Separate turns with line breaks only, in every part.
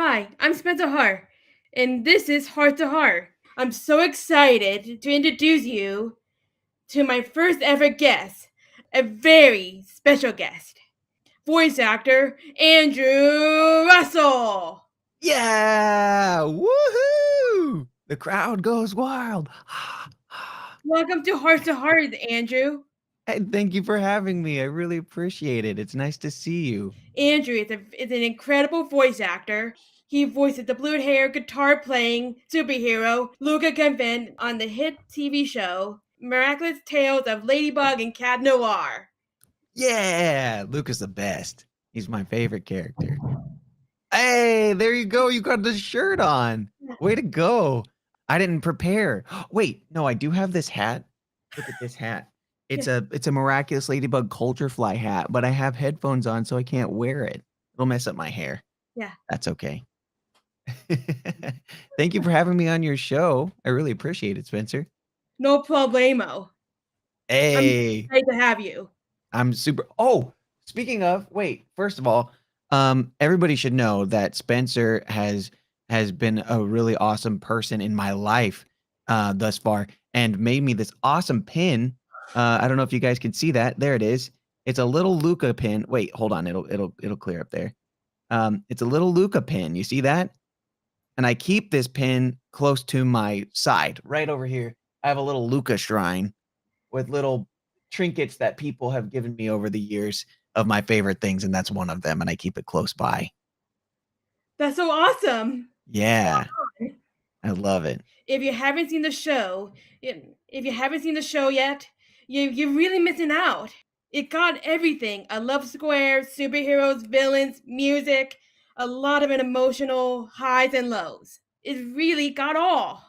Hi, I'm Spencer Harte, and this is Heart to Heart. I'm so excited to introduce you to my first ever guest, a very special guest, voice actor Andrew Russell.
Yeah! Woohoo! The crowd goes wild.
Welcome to Heart, Andrew.
Hey, thank you for having me. I really appreciate it. It's nice to see you.
Andrew is an incredible voice actor. He voices the blue hair, guitar playing superhero Luca Convent on the hit TV show Miraculous Tales of Ladybug and Cat Noir.
Yeah! Luke is the best. He's my favorite character. Hey, there you go. You got the shirt on. Way to go. I didn't prepare. Wait, no, I do have this hat. Look at this hat. It's a miraculous ladybug culture fly hat, but I have headphones on so I can't wear it. It'll mess up my hair.
Yeah,
That's okay. Thank you for having me on your show. I really appreciate it, Spencer.
no problemo. I'm
Hey,
excited to have you.
I'm super. Oh, speaking of, wait. First of all, everybody should know that Spencer has been a really awesome person in my life thus far, and made me this awesome pin. I don't know if you guys can see that. There it is. It's a little Luca pin. Wait, hold on. It'll clear up there. It's a little Luca pin. You see that? And I keep this pin close to my side, right over here. I have a little Luca shrine with little trinkets that people have given me over the years of my favorite things, and that's one of them, and I keep it close by.
That's so awesome.
Yeah, I love it.
If you haven't seen the show, if you haven't seen the show yet, you're really missing out. It got everything: a love square, superheroes, villains, music, a lot of emotional highs and lows. It really got all.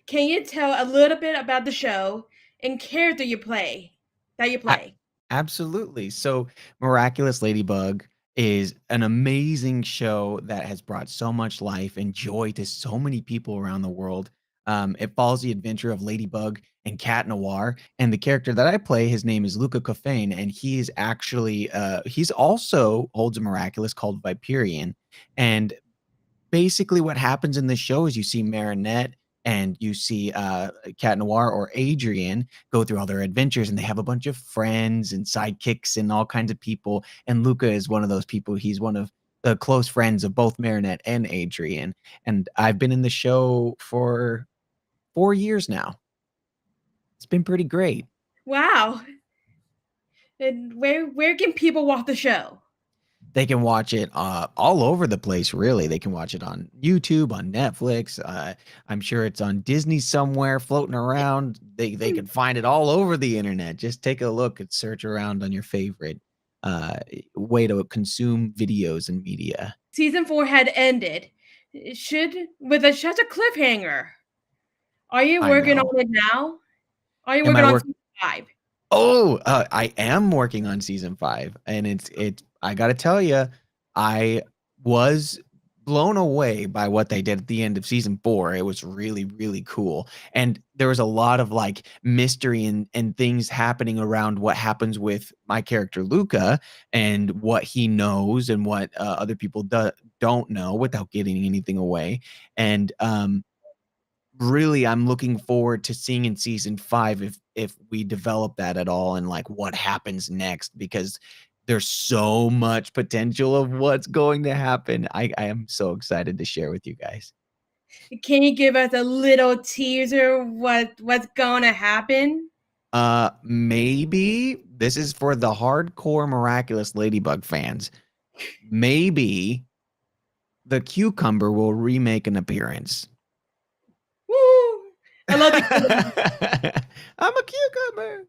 Can you tell a little bit about the show and character that you
A
play?
absolutely. So, Miraculous Ladybug is an amazing show that has brought so much life and joy to so many people around the world. It follows the adventure of Ladybug and Cat Noir, and the character that I play, his name is Luca Cofain, and he is actually, he's also holds a miraculous called Viperian, and basically what happens in this show is you see Marinette and you see Cat Noir or Adrian go through all their adventures, and they have a bunch of friends and sidekicks and all kinds of people. And Luca is one of those people. He's one of the close friends of both Marinette and Adrian. And I've been in the show for 4 years now. It's been pretty great.
Wow. And where can people watch the show?
They can watch it all over the place, really. They can watch it on YouTube, on Netflix. I'm sure it's on Disney somewhere floating around. They can find it all over the internet. Just take a look and search around on your favorite uh, way to consume videos and media.
Season 4 had ended. It should with such a cliffhanger. Are you
I
working
know.
on it now? Are you
Am
working
I
on
work?
season 5?
Oh, I am working on season 5, and it's. I gotta tell you, I was blown away by what they did at the end of season 4. It was really, really cool, and there was a lot of like mystery and things happening around what happens with my character Luca and what he knows and what other people don't know without giving anything away, and really I'm looking forward to seeing in season 5 if we develop that at all and like what happens next, because there's so much potential of what's going to happen. I am so excited to share with you guys.
Can you give us a little teaser what's gonna happen?
Maybe this is for the hardcore Miraculous Ladybug fans. Maybe the cucumber will remake an appearance.
Woo! I love the
I'm a cucumber.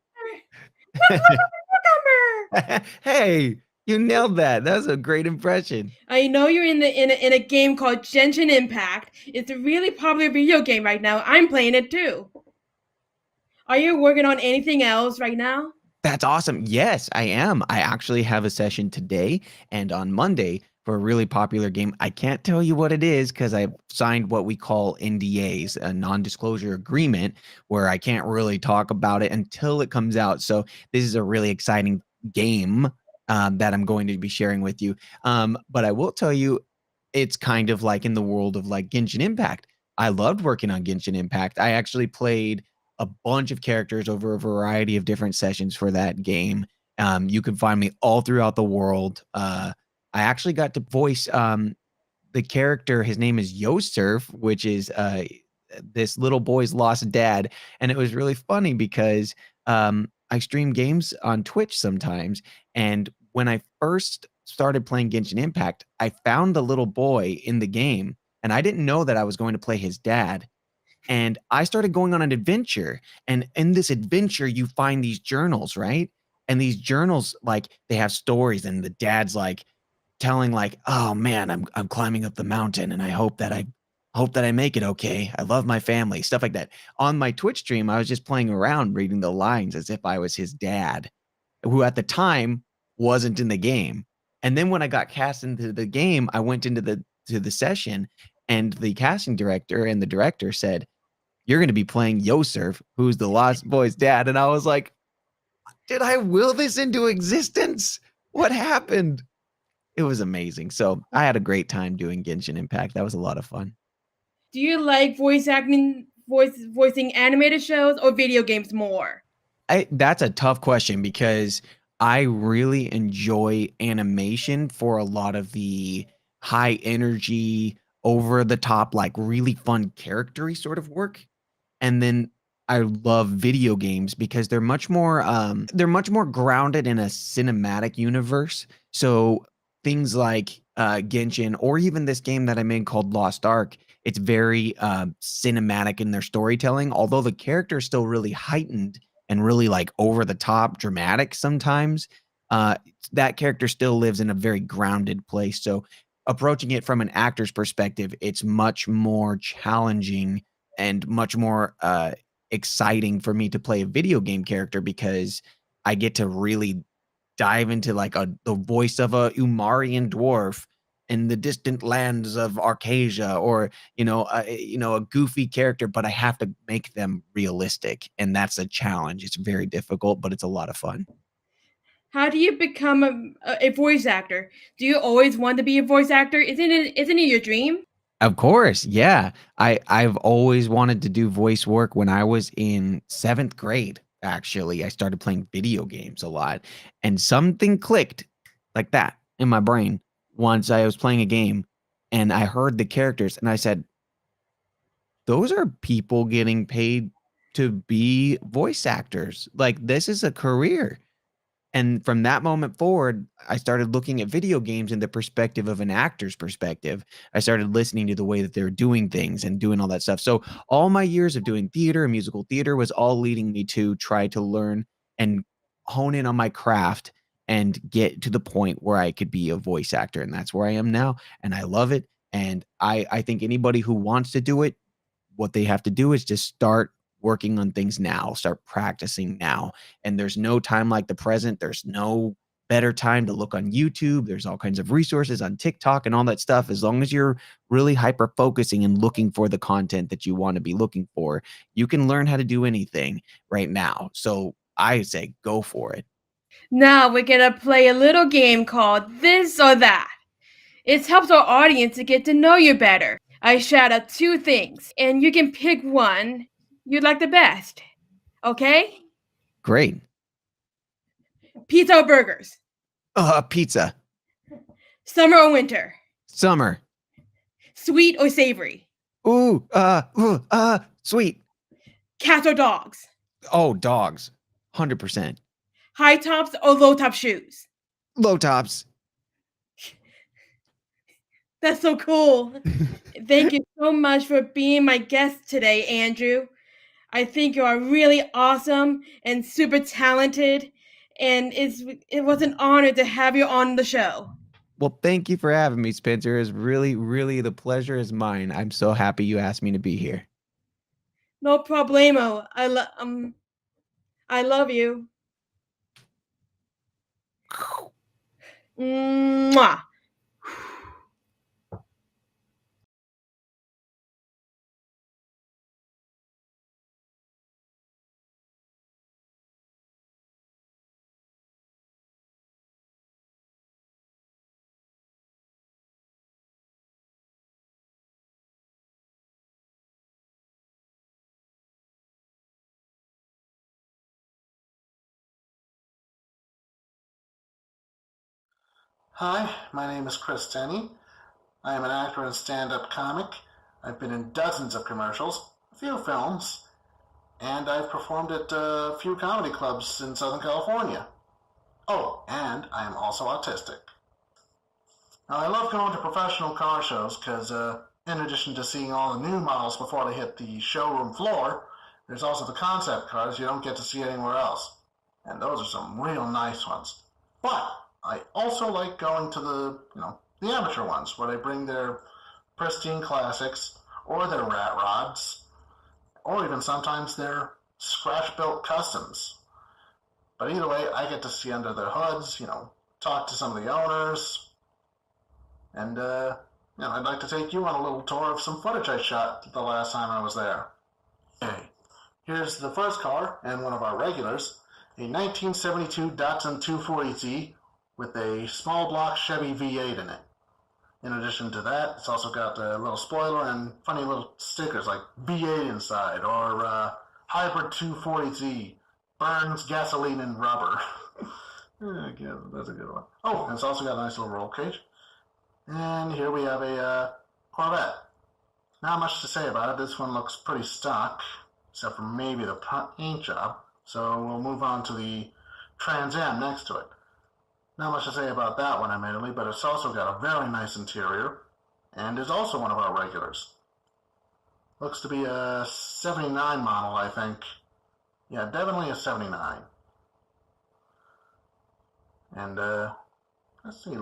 cucumber.
Hey, you nailed that. That was a great impression.
I know you're in a game called Genshin Impact. It's a really popular video game right now. I'm playing it too. Are you working on anything else right now?
That's awesome. Yes, I am. I actually have a session today and on Monday for a really popular game. I can't tell you what it is because I signed what we call NDAs, a non-disclosure agreement, where I can't really talk about it until it comes out. So this is a really exciting game that I'm going to be sharing with you. But I will tell you, it's kind of like in the world of like Genshin Impact. I loved working on Genshin Impact. I actually played a bunch of characters over a variety of different sessions for that game. You can find me all throughout the world. I actually got to voice the character. His name is Yosurf, which is this little boy's lost dad, and it was really funny because I stream games on Twitch sometimes, and when I first started playing Genshin Impact, I found the little boy in the game, and I didn't know that I was going to play his dad. And I started going on an adventure, and in this adventure, you find these journals, right? And these journals, like, they have stories, and the dad's like telling, like, "Oh man, I'm climbing up the mountain, and I hope that I make it okay. I love my family," stuff like that. On my Twitch stream, I was just playing around, reading the lines as if I was his dad, who at the time wasn't in the game. And then when I got cast into the game, I went into the session, and the casting director and the director said, "You're gonna be playing Yosurf, who's the Lost Boy's dad." And I was like, "Did I will this into existence? What happened?" It was amazing. So I had a great time doing Genshin Impact. That was a lot of fun.
Do you like voicing animated shows or video games more?
That's a tough question because I really enjoy animation for a lot of the high energy, over the top, like really fun charactery sort of work. And then I love video games because they're much more grounded in a cinematic universe. So things like Genshin, or even this game that I made called Lost Ark, it's very cinematic in their storytelling, although the character is still really heightened and really like over the top dramatic sometimes. uh that character still lives in a very grounded place. So approaching it from an actor's perspective, it's much more challenging and much more exciting for me to play a video game character because I get to really dive into like the voice of a Umarian dwarf in the distant lands of Arcasia, or a goofy character, but I have to make them realistic, and that's a challenge. It's very difficult, but it's a lot of fun.
How do you become a voice actor? Do you always want to be a voice actor? Isn't it your dream?
Of course, yeah. I've always wanted to do voice work. When I was in 7th grade, actually, I started playing video games a lot, and something clicked like that in my brain once I was playing a game, and I heard the characters, and I said, "Those are people getting paid to be voice actors. Like, this is a career." And from that moment forward, I started looking at video games in the perspective of an actor's perspective. I started listening to the way that they're doing things and doing all that stuff. So all my years of doing theater and musical theater was all leading me to try to learn and hone in on my craft and get to the point where I could be a voice actor. And that's where I am now. And I love it. And I think anybody who wants to do it, what they have to do is just start working on things now, start practicing now. And there's no time like the present. There's no better time to look on YouTube. There's all kinds of resources on TikTok and all that stuff. As long as you're really hyper focusing and looking for the content that you want to be looking for, you can learn how to do anything right now. So I say go for it.
Now we're gonna play a little game called This or That. It helps our audience to get to know you better. I shout out two things, and you can pick one you'd like the best. Okay?
Great.
Pizza or burgers?
Pizza.
Summer or winter?
Summer.
Sweet or savory?
Sweet.
Cats or dogs?
Oh, dogs. 100%.
High tops or low top shoes?
Low tops.
That's so cool. Thank you so much for being my guest today, Andrew. I think you are really awesome and super talented, and it was an honor to have you on the show.
Well, thank you for having me, Spencer. It's really, really, the pleasure is mine. I'm so happy you asked me to be here.
No problemo. I love you. Mwah.
Hi, my name is Chris Tenney. I am an actor and stand-up comic. I've been in dozens of commercials, a few films, and I've performed at a few comedy clubs in Southern California. Oh, and I am also autistic. Now, I love going to professional car shows because, in addition to seeing all the new models before they hit the showroom floor, there's also the concept cars you don't get to see anywhere else. And those are some real nice ones. But I also like going to the amateur ones where they bring their pristine classics or their rat rods or even sometimes their scratch-built customs. But either way, I get to see under their hoods, talk to some of the owners, and I'd like to take you on a little tour of some footage I shot the last time I was there. Okay, here's the first car and one of our regulars, a 1972 Datsun 240Z with a small block Chevy V8 in it. In addition to that, it's also got a little spoiler and funny little stickers like V8 inside or Hybrid 240Z, burns gasoline and rubber. Yeah, that's a good one. Oh, and it's also got a nice little roll cage. And here we have a Corvette. Not much to say about it. This one looks pretty stock, except for maybe the paint job. So we'll move on to the Trans Am next to it. Not much to say about that one, admittedly, but it's also got a very nice interior, and is also one of our regulars. Looks to be a 79 model, I think. Yeah, definitely a 79. And, let's see,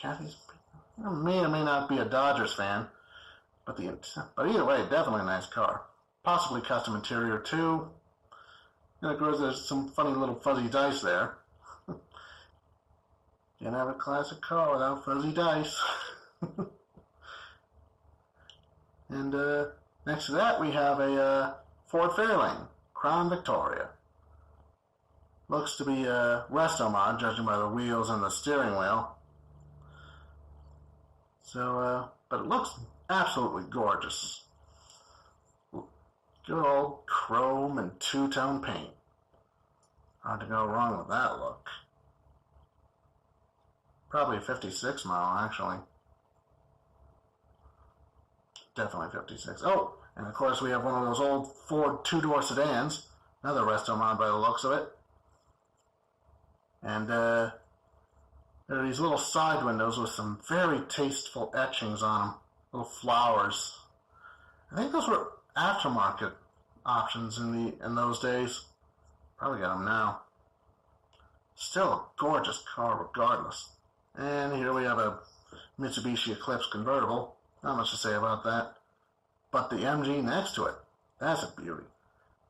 Kathy's may or may not be a Dodgers fan, but either way, definitely a nice car. Possibly custom interior, too. And of course, there's some funny little fuzzy dice there. Can't have a classic car without fuzzy dice. And next to that, we have a Ford Fairlane, Crown Victoria. Looks to be a resto mod, judging by the wheels and the steering wheel. So, but it looks absolutely gorgeous. Good old chrome and two-tone paint. Hard to go wrong with that look. Probably a 56 model, actually. Definitely 56. Oh, and of course we have one of those old Ford two-door sedans. Another resto mod by the looks of it. And there are these little side windows with some very tasteful etchings on them. Little flowers. I think those were aftermarket options in those days. Probably got them now. Still a gorgeous car regardless. And here we have a Mitsubishi Eclipse convertible. Not much to say about that. But the MG next to it, that's a beauty.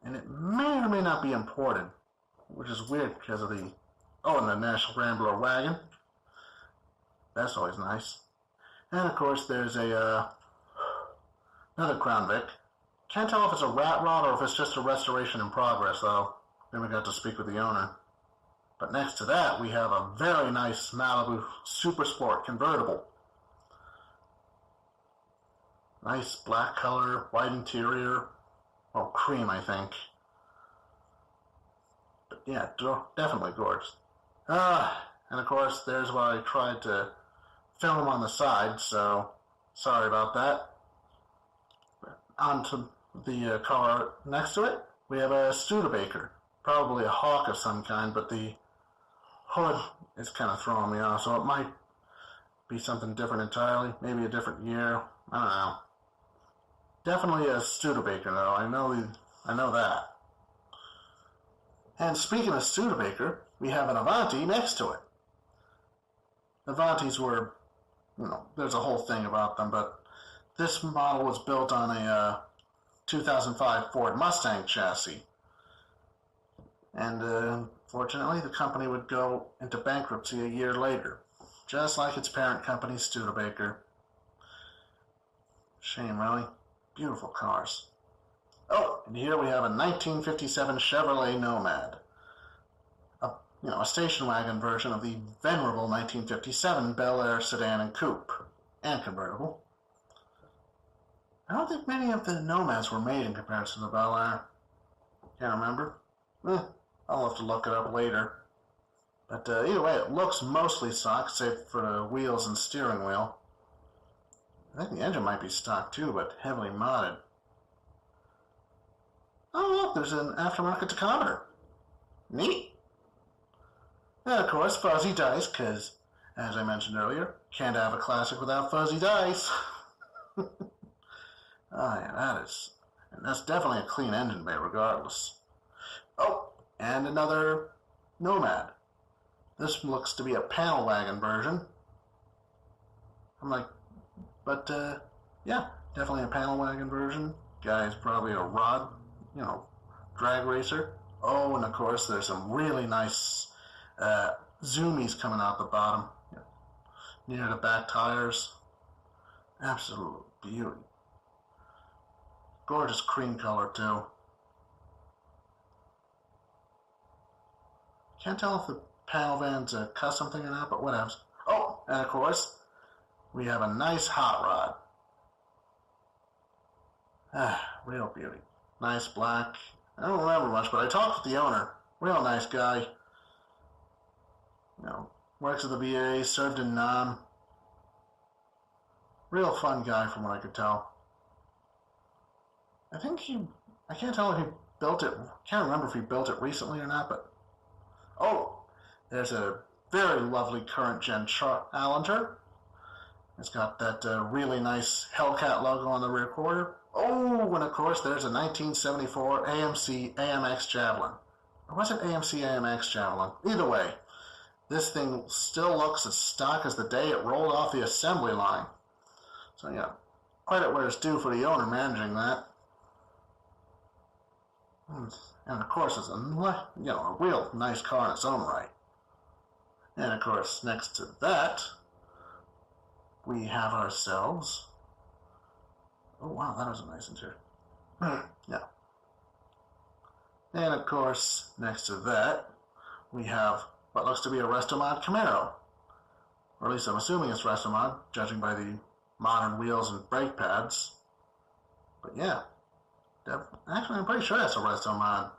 And it may or may not be imported, which is weird because of and the National Rambler wagon. That's always nice. And of course there's another Crown Vic. Can't tell if it's a rat rod or if it's just a restoration in progress, though. Then we got to speak with the owner. But next to that, we have a very nice Malibu Super Sport convertible. Nice black color, white interior. Well, cream, I think. But yeah, definitely gorgeous. And of course, there's where I tried to film on the side, so sorry about that. On to the car next to it, we have a Studebaker. Probably a Hawk of some kind, but the hood is kind of throwing me off, so it might be something different entirely. Maybe a different year. I don't know. Definitely a Studebaker, though. I know that. And speaking of Studebaker, we have an Avanti next to it. Avantis were, there's a whole thing about them, but this model was built on a 2005 Ford Mustang chassis. And unfortunately, the company would go into bankruptcy a year later, just like its parent company, Studebaker. Shame, really. Beautiful cars. Oh, and here we have a 1957 Chevrolet Nomad. A station wagon version of the venerable 1957 Bel Air sedan and coupe, and convertible. I don't think many of the Nomads were made in comparison to the Bel Air. Can't remember. I'll have to look it up later. But either way, it looks mostly stock, save for the wheels and steering wheel. I think the engine might be stock too, but heavily modded. Oh, look, there's an aftermarket tachometer. Neat. And of course, fuzzy dice, because, as I mentioned earlier, can't have a classic without fuzzy dice. Oh, yeah, that's definitely a clean engine bay regardless. Oh, and another Nomad. This looks to be a panel wagon version. I'm like, but, yeah, definitely a panel wagon version. Guy's probably a rod, drag racer. Oh, and of course, there's some really nice zoomies coming out the bottom, near the back tires. Absolute beauty. Gorgeous cream color, too. Can't tell if the panel van's a custom thing or not, but whatevs. Oh, and of course, we have a nice hot rod. Real beauty. Nice black. I don't remember much, but I talked with the owner. Real nice guy. Works at the VA, served in Nam. Real fun guy from what I could tell. I can't tell if he built it, can't remember if he built it recently or not, but, oh, there's a very lovely current gen Allenter. It's got that really nice Hellcat logo on the rear quarter. Oh, and of course there's a 1974 AMC AMX Javelin. Or was it AMC AMX Javelin? Either way, this thing still looks as stock as the day it rolled off the assembly line. So yeah, credit where it's due for the owner managing that. And of course it's a real nice car in its own right. And of course next to that, we have ourselves... Oh wow, that was a nice interior. Yeah. And of course, next to that, we have what looks to be a Restomod Camaro. Or at least I'm assuming it's Restomod, judging by the modern wheels and brake pads. But yeah, actually I'm pretty sure that's a Restomod.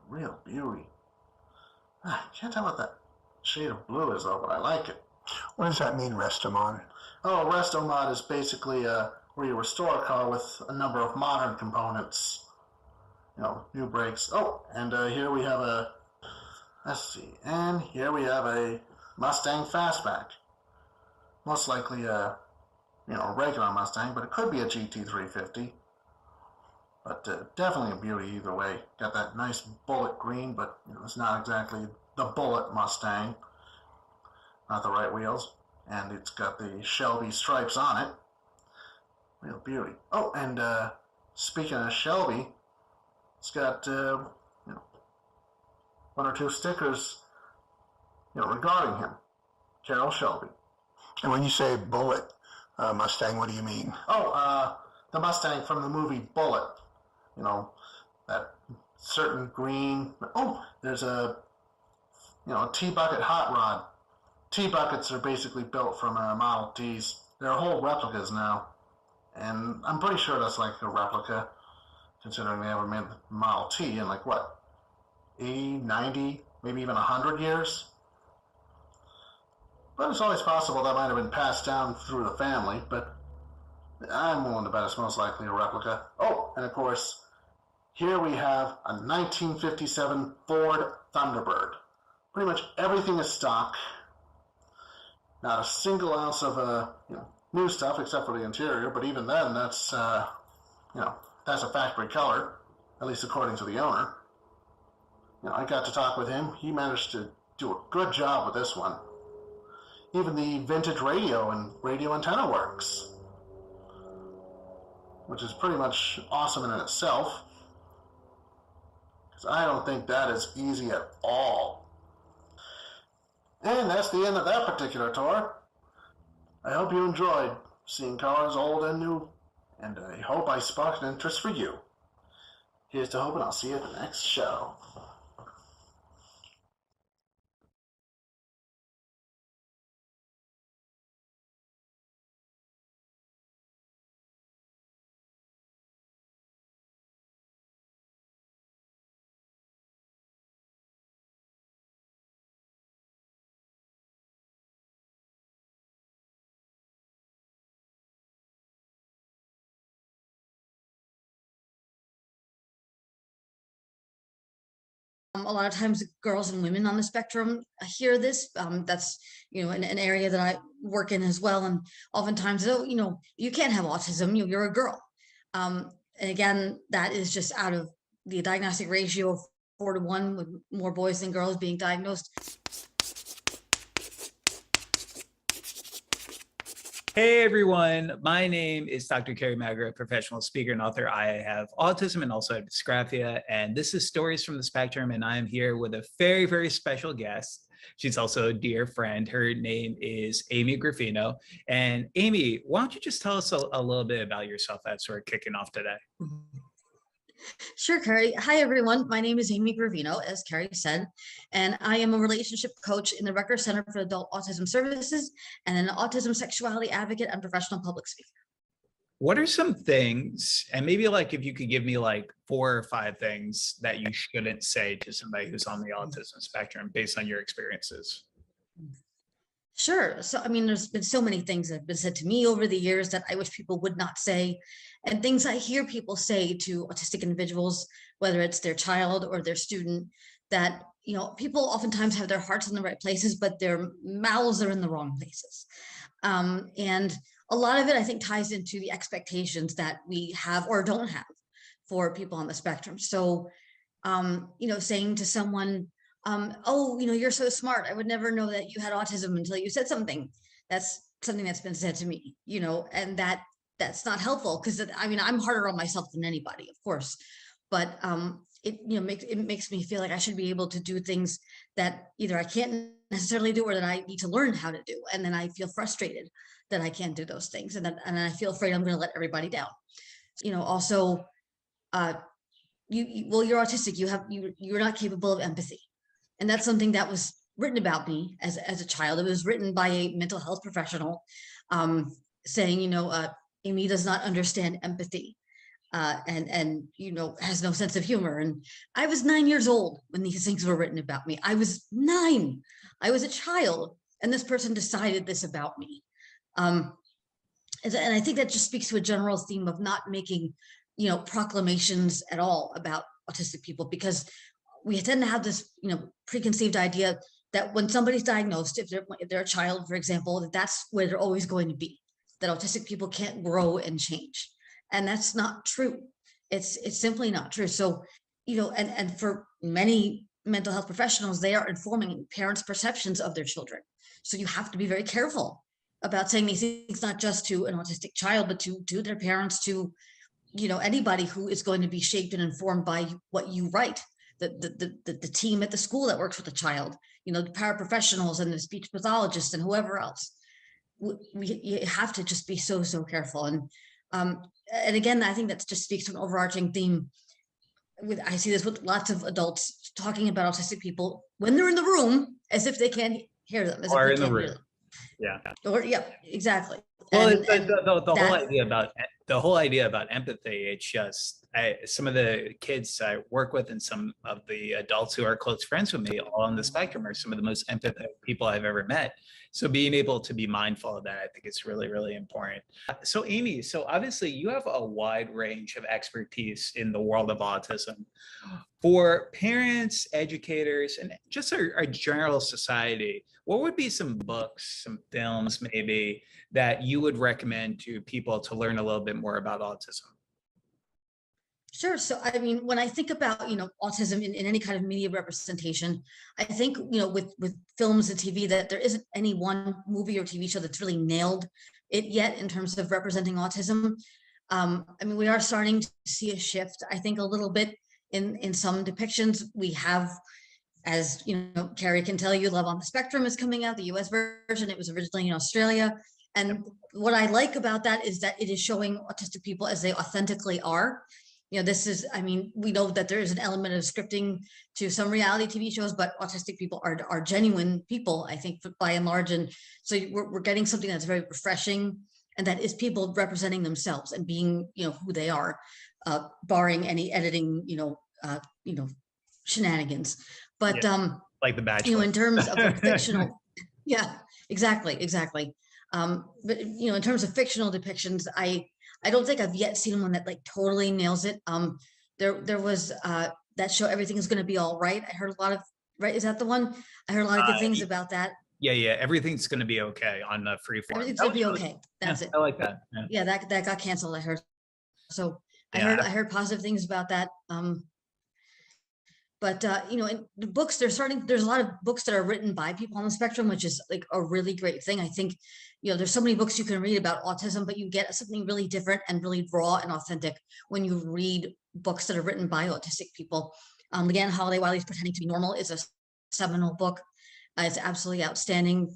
Real beauty. I can't tell what that shade of blue is though, but I like it.
What does that mean, Restomod?
Oh, Restomod is basically where you restore a car with a number of modern components. New brakes. Oh, and here we have a Mustang Fastback. Most likely a regular Mustang, but it could be a GT350. But definitely a beauty either way. Got that nice bullet green, but it's not exactly the bullet Mustang. Not the right wheels. And it's got the Shelby stripes on it. Real beauty. Oh, and speaking of Shelby, it's got one or two stickers regarding him. Carroll Shelby.
And when you say bullet Mustang, what do you mean?
Oh, the Mustang from the movie Bullet. That certain green. Oh, there's a T-bucket hot rod. T-buckets are basically built from Model Ts. They're whole replicas now. And I'm pretty sure that's like a replica, considering they ever made the Model T in 80, 90, maybe even 100 years? But it's always possible that might have been passed down through the family, but I'm willing to bet it's most likely a replica. Oh, and of course, here we have a 1957 Ford Thunderbird. Pretty much everything is stock. Not a single ounce of new stuff except for the interior, but even then, that's that's a factory color, at least according to the owner. I got to talk with him. He managed to do a good job with this one. Even the vintage radio and radio antenna works, which is pretty much awesome in itself, because I don't think that is easy at all. And that's the end of that particular tour. I hope you enjoyed seeing cars old and new, and I hope I sparked an interest for you. Here's to hope, and I'll see you at the next show.
A lot of times girls and women on the spectrum hear this. That's, an area that I work in as well. And oftentimes, oh, you can't have autism, you're a girl. And again, that is just out of the diagnostic ratio of 4-to-1, with more boys than girls being diagnosed.
Hey everyone, my name is Dr. Kerry Magro, professional speaker and author. I have autism and also have dysgraphia, and this is Stories from the Spectrum, and I am here with a very, very special guest. She's also a dear friend. Her name is Amy Graffino. And Amy, why don't you just tell us a little bit about yourself as we're kicking off today?
Sure, Kerry. Hi, everyone. My name is Amy Gravino, as Kerry said, and I am a relationship coach in the Rutgers Center for Adult Autism Services and an autism sexuality advocate and professional public speaker.
What are some things, and maybe like if you could give me like 4 or 5 things that you shouldn't say to somebody who's on the autism spectrum based on your experiences?
Sure. So, there's been so many things that have been said to me over the years that I wish people would not say, and things I hear people say to autistic individuals, whether it's their child or their student, that, people oftentimes have their hearts in the right places, but their mouths are in the wrong places. And a lot of it, I think, ties into the expectations that we have or don't have for people on the spectrum. So, saying to someone, oh, you're so smart, I would never know that you had autism until you said something. That's something that's been said to me, and that's not helpful, because I'm harder on myself than anybody, of course, but it makes me feel like I should be able to do things that either I can't necessarily do or that I need to learn how to do, and then I feel frustrated that I can't do those things, and I feel afraid I'm going to let everybody down. Also, you're autistic, you're not capable of empathy. And that's something that was written about me as a child. It was written by a mental health professional, saying, Amy does not understand empathy, and has no sense of humor. And I was 9 years old when these things were written about me. I was 9. I was a child, and this person decided this about me. And I think that just speaks to a general theme of not making, proclamations at all about autistic people, because we tend to have this, preconceived idea that when somebody's diagnosed, if they're a child, for example, that's where they're always going to be, that autistic people can't grow and change. And that's not true. It's simply not true. So, and for many mental health professionals, they are informing parents' perceptions of their children. So you have to be very careful about saying these things, not just to an autistic child, but to their parents, to, anybody who is going to be shaped and informed by what you write. The team at the school that works with the child, the paraprofessionals and the speech pathologists and whoever else. You have to just be so careful. And again, I think that just speaks to an overarching theme. I see this with lots of adults talking about autistic people when they're in the room, as if they can't hear them. As
Or
if
in the room. Yeah.
Or exactly.
Well, the whole idea about empathy, it's just some of the kids I work with and some of the adults who are close friends with me all on the spectrum are some of the most empathetic people I've ever met. So being able to be mindful of that, I think is really, really important. So Amy, so obviously you have a wide range of expertise in the world of autism. For parents, educators, and just our general society, what would be some books, some films maybe, that you would recommend to people to learn a little bit more about autism?
Sure. So, when I think about, autism in any kind of media representation, I think, with films and TV, that there isn't any one movie or TV show that's really nailed it yet in terms of representing autism. We are starting to see a shift, I think, a little bit in some depictions. We have, as Kerry can tell you, Love on the Spectrum is coming out, the US version. It was originally in Australia. And what I like about that is that it is showing autistic people as they authentically are. This is, we know that there is an element of scripting to some reality TV shows, but autistic people are genuine people, I think, by and large. And so we're getting something that's very refreshing, and that is people representing themselves and being, who they are, barring any editing, shenanigans. But
like The Bachelor.
in terms of fictional, yeah, exactly. But in terms of fictional depictions, I don't think I've yet seen one that like totally nails it. there was that show, Everything Is Going to Be All Right. I heard a lot of, right? Is that the one? I heard a lot of good things about that.
Yeah, everything's going to be okay on the Freeform.
Everything's going to be okay. That's it.
I like that.
Yeah, that got canceled, I heard. So I
Yeah.
heard positive things about that. But you know, in the books, there's a lot of books that are written by people on the spectrum, which is like a really great thing. I think, you know, there's so many books you can read about autism, but you get something really different and really raw and authentic when you read books that are written by autistic people. Again, Holiday Wiley's Pretending to Be Normal is a seminal book. It's absolutely outstanding.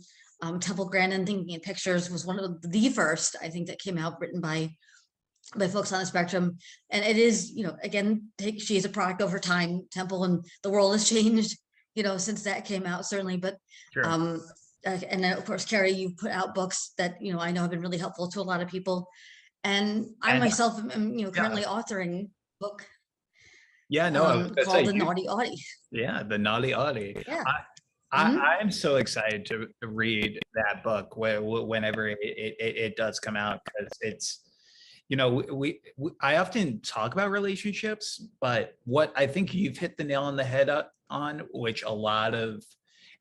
Temple Grandin, Thinking in Pictures, was one of the first, I think, that came out written by folks on the spectrum. And it is, you know, again, she is a product of her time, Temple, and the world has changed, you know, since that came out, certainly. But
Sure.
and then of course, Kerry, you've put out books that, you know, I know have been really helpful to a lot of people. And I myself am, you know, currently authoring a book.
Yeah, no, I was gonna
called
say,
The Naughty Audie.
Yeah, The Naughty Audie.
Yeah.
I'm so excited to read that book whenever it does come out, because it's, you know, I often talk about relationships, but what I think you've hit the nail on the head on, which a lot of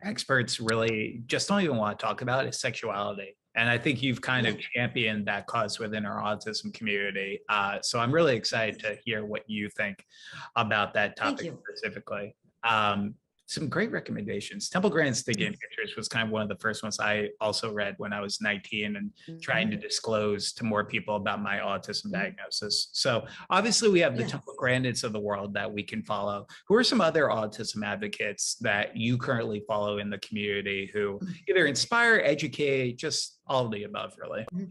experts really just don't even want to talk about, is sexuality. And I think you've kind of championed that cause within our autism community. So I'm really excited to hear what you think about that topic specifically. Some great recommendations. Temple Grandin's Thinking in Pictures was kind of one of the first ones I also read when I was 19 and trying to disclose to more people about my autism diagnosis. So obviously we have the Temple Grandins of the world that we can follow. Who are some other autism advocates that you currently follow in the community who either inspire, educate, just all of the above, really?
Well,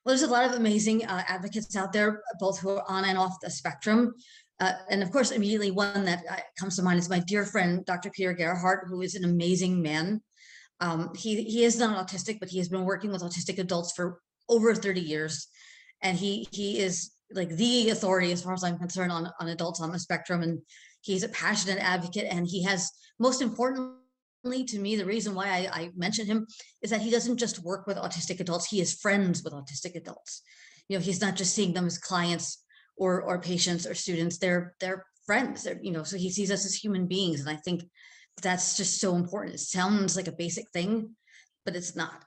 there's a lot of amazing advocates out there, both who are on and off the spectrum. And of course, immediately one that comes to mind is my dear friend, Dr. Peter Gerhardt, who is an amazing man. He is not autistic, but he has been working with autistic adults for over 30 years. And he is like the authority, as far as I'm concerned, on adults on the spectrum. And he's a passionate advocate. And he has, most importantly to me, the reason why I mention him is that he doesn't just work with autistic adults, he is friends with autistic adults. You know, he's not just seeing them as clients or patients or students, they're friends. They're, you know, so he sees us as human beings. And I think that's just so important. It sounds like a basic thing, but it's not.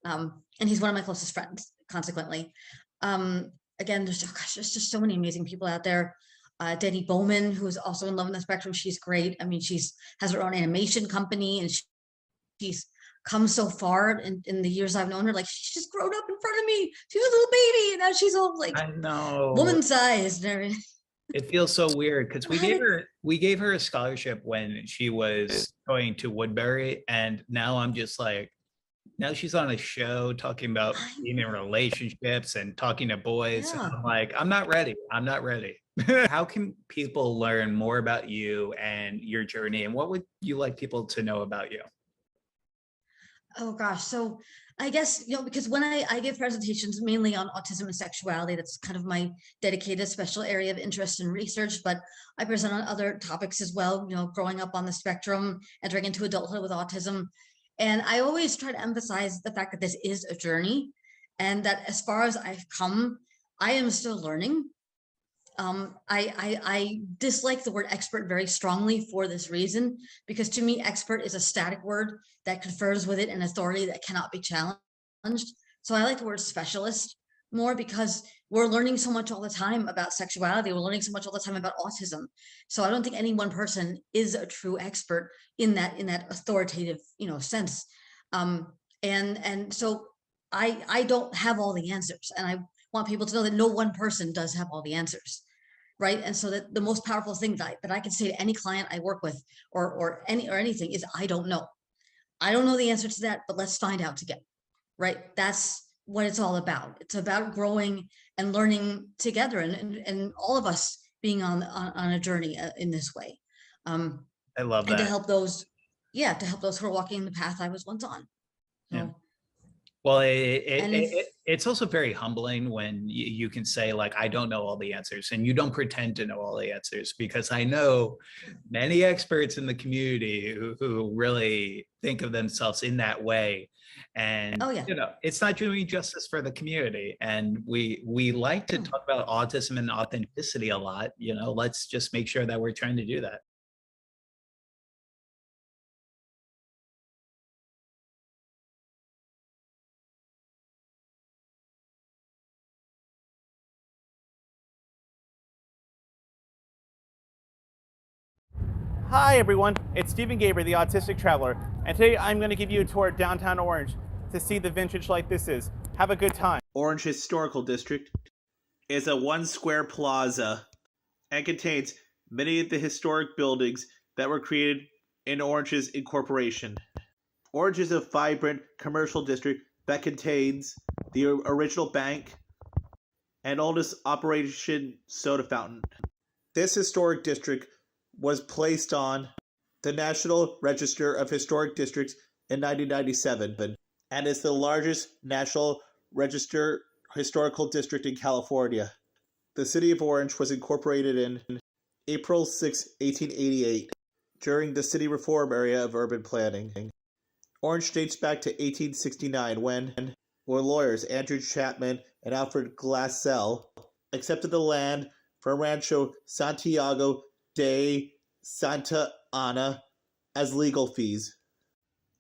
And he's one of my closest friends, consequently. Again, there's just so many amazing people out there. Denny Bowman, who is also in Love on the Spectrum, she's great. I mean, has her own animation company, and she's come so far in the years I've known her. Like, she's just grown up in front of me. She was a little baby, and now she's all like,
I know,
woman sized and everything.
It feels so weird because we gave her a scholarship when she was going to Woodbury, and now I'm just like, now she's on a show talking about being in relationships and talking to boys. And I'm like, I'm not ready. I'm not ready. How can people learn more about you and your journey, and what would you like people to know about you?
Oh gosh, so I guess, you know, because when I give presentations mainly on autism and sexuality, that's kind of my dedicated special area of interest and research, but I present on other topics as well, you know, growing up on the spectrum, entering into adulthood with autism. And I always try to emphasize the fact that this is a journey, and that as far as I've come, I am still learning. I dislike the word expert very strongly for this reason, because to me, expert is a static word that confers with it an authority that cannot be challenged. So I like the word specialist more, because we're learning so much all the time about sexuality. We're learning so much all the time about autism. So I don't think any one person is a true expert in that authoritative, you know, sense. And so I don't have all the answers, and I want people to know that no one person does have all the answers. Right. And so that the most powerful thing that I can say to any client I work with or anything is, I don't know. I don't know the answer to that, but let's find out together. Right. That's what it's all about. It's about growing and learning together, and all of us being on a journey in this way.
I love that.
And to help those who are walking the path I was once on. So,
yeah. Well,
And
it's also very humbling when you can say, like, I don't know all the answers, and you don't pretend to know all the answers, because I know many experts in the community who really think of themselves in that way. And,
oh yeah,
it's not doing justice for the community. And we like to
No.
talk about autism and authenticity a lot. Let's just make sure that we're trying to do that.
Hi everyone, it's Stephen Gaiber, the Autistic Traveler, and today I'm going to give you a tour of downtown Orange to see the vintage like this is. Have a good time.
Orange Historical District is a one-square plaza and contains many of the historic buildings that were created in Orange's incorporation. Orange is a vibrant commercial district that contains the original bank and oldest operation soda fountain. This historic district was placed on the National Register of Historic Districts in 1997 and is the largest National Register historical district in California. The city of Orange was incorporated in April 6, 1888 during the city reform area of urban planning. Orange dates back to 1869 when lawyers Andrew Chapman and Alfred Glassell accepted the land from Rancho Santiago de Santa Ana as legal fees.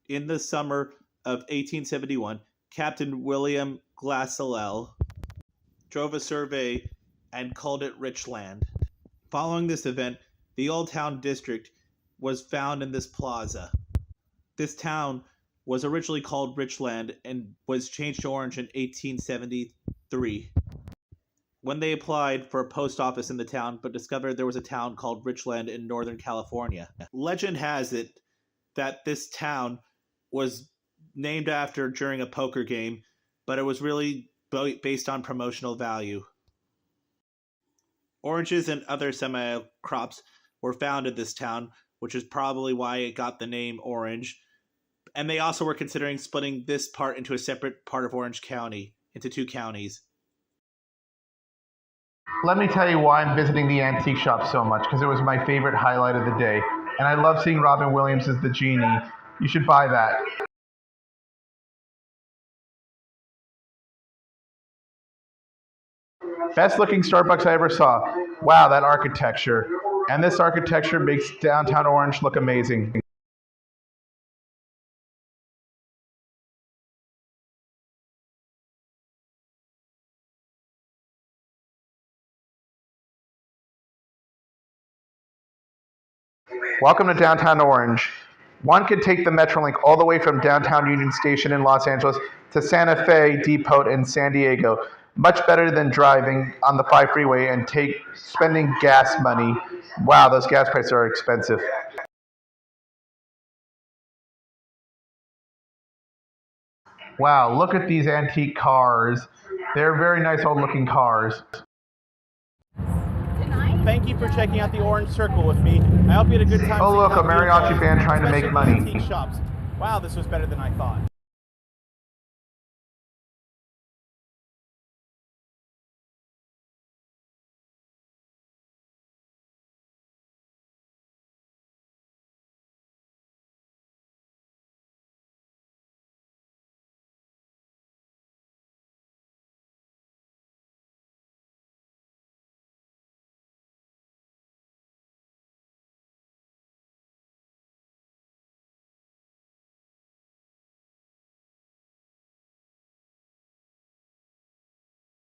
In the summer of 1871, Captain William Glassell drove a survey and called it Richland. Following this event, the Old Town District was found in this plaza. This town was originally called Richland and was changed to Orange in 1873. When they applied for a post office in the town, but discovered there was a town called Richland in Northern California. Legend has it that this town was named after during a poker game, but it was really based on promotional value. Oranges and other semi-crops were found in this town, which is probably why it got the name Orange. And they also were considering splitting this part into a separate part of Orange County, into two counties.
Let me tell you why I'm visiting the antique shop so much, because it was my favorite highlight of the day. And I love seeing Robin Williams as the genie. You should buy that. Best looking Starbucks I ever saw. Wow, that architecture. And this architecture makes downtown Orange look amazing. Welcome to downtown Orange. One could take the Metrolink all the way from downtown Union Station in Los Angeles to Santa Fe Depot in San Diego. Much better than driving on the 5 freeway and spending gas money. Wow, those gas prices are expensive. Wow, look at these antique cars. They're very nice old looking cars.
Thank you for checking out the Orange Circle with me. I hope you had a good time.
Oh look, a
seeing how
mariachi
beautiful
band trying to
especially
make money.
antique shops. Wow, this was better than I thought.